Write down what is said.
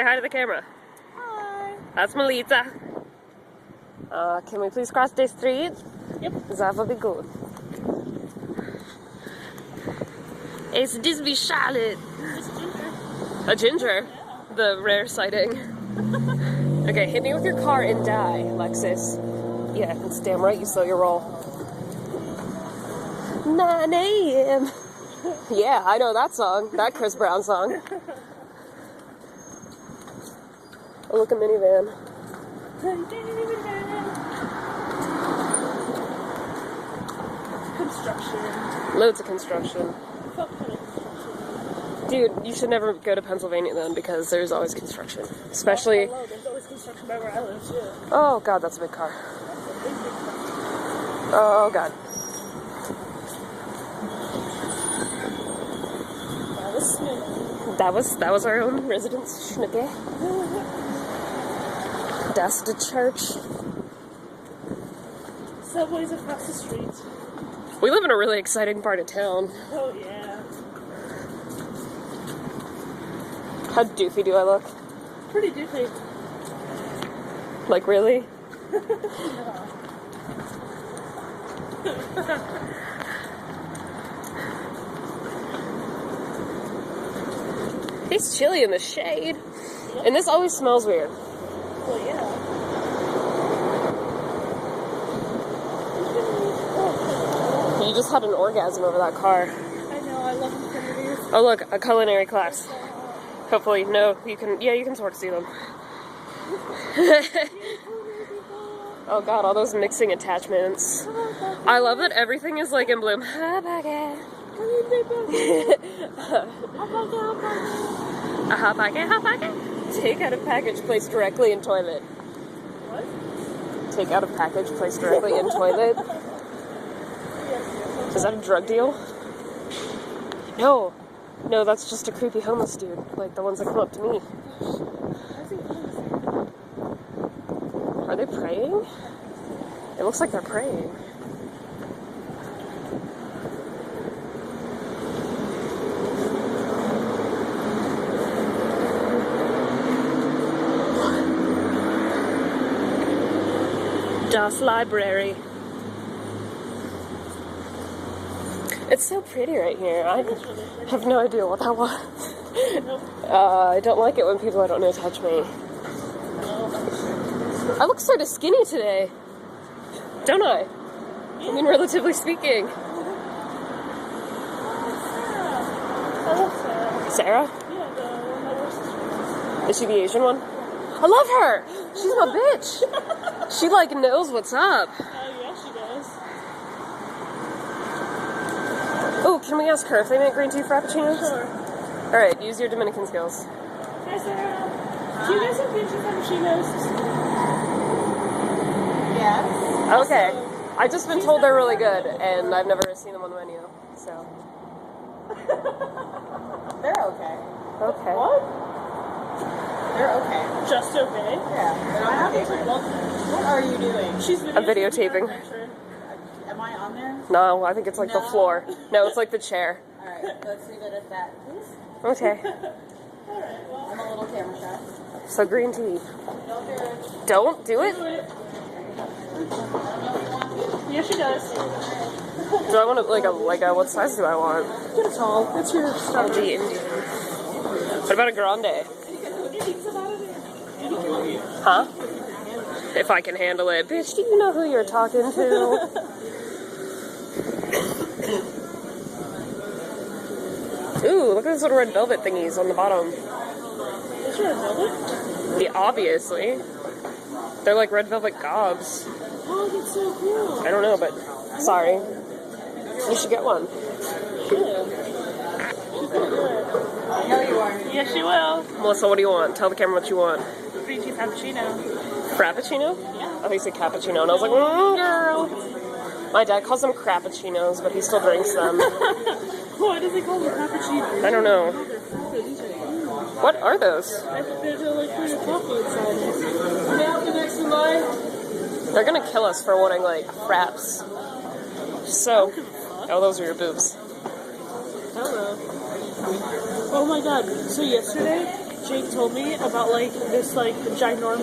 Say hi to the camera. Hi. That's Melita. Can we please cross the street? Yep. That would be good. It's Disney Charlotte. It's Ginger. A ginger? Yeah. The rare sighting. Okay, hit me with your car and die, Lexus. Yeah, it's damn right you slow your roll. 9 a.m. Yeah, I know that song. That Chris Brown song. Oh, look, a minivan. Construction. Loads of construction. Fuck kind of construction. Dude, you should never go to Pennsylvania then because there's always construction. Especially... Hello, there's always construction by where I live too. Oh god, that's a big car. That's a big car. Oh god. That was smooth. That was our own residence, Schnicke. That's the church. Subway's across the street. We live in a really exciting part of town. Oh yeah. How doofy do I look? Pretty doofy. Like, really? It's chilly in the shade. Yep. And this always smells weird. Well, yeah. You just had an orgasm over that car. I know, I love infinities. Oh look, a culinary class. Hopefully, no, you can, yeah, you can sort of see them. Oh god, all those mixing attachments. I love that everything is like in bloom. A hot packet. Take out of package, placed directly in toilet. What? Take out of package, placed directly in toilet. Is that a drug deal? No. No, that's just a creepy homeless dude. Like the ones that come up to me. Are they praying? It looks like they're praying. Das Library. It's so pretty right here. I have no idea what that was. I don't like it when people I don't know touch me. I look sort of skinny today. Don't I? I mean, relatively speaking. I love Sarah. Sarah? Yeah, the one that wears the street. Is she the Asian one? I love her! She's my bitch! She, like, knows what's up. Yeah, she does. Oh, can we ask her if they make green tea frappuccinos? Sure. Alright, use your Dominican skills. Hi, Sarah. Do you guys have green tea frappuccinos? Yes. Okay. I've just been told they're really good, and I've never seen them on the menu, so. They're okay. Okay. What? They're okay. Just okay. Yeah. They're not my favorite. What are you doing? She's I'm videotaping. Am I on there? No, I think it's like the No. floor. No, it's like the chair. Alright, let's leave it at that, please. Okay. Alright, well. I'm a little camera shy. So green tea. Don't do it. Don't do it? Do it. Yeah, she does. Do I want to, like a, what size do I want? Get a tall. It's your I'll stuff. be Indian. What about a grande? Huh? If I can handle it. Bitch, do you know who you're talking to? Ooh, look at those little red velvet thingies on the bottom. Is there a velvet? Yeah, obviously. They're like red velvet gobs. Oh, that's so cool. I don't know, but sorry. You should get one. I know you are. Yes, she will. Melissa, what do you want? Tell the camera what you want. Green tea frappuccino. Frappuccino? Yeah. I think you said cappuccino, and I was like, girl. My dad calls them crappuccinos, but he still drinks them. Why does he call them frappuccino? I don't know. What are those? I think there's like for your coffee inside. Now the next in line. They're gonna kill us for wanting, like, fraps. So, oh, those are your boobs. Hello. Oh my god. So yesterday, Jake told me about like this like ginormous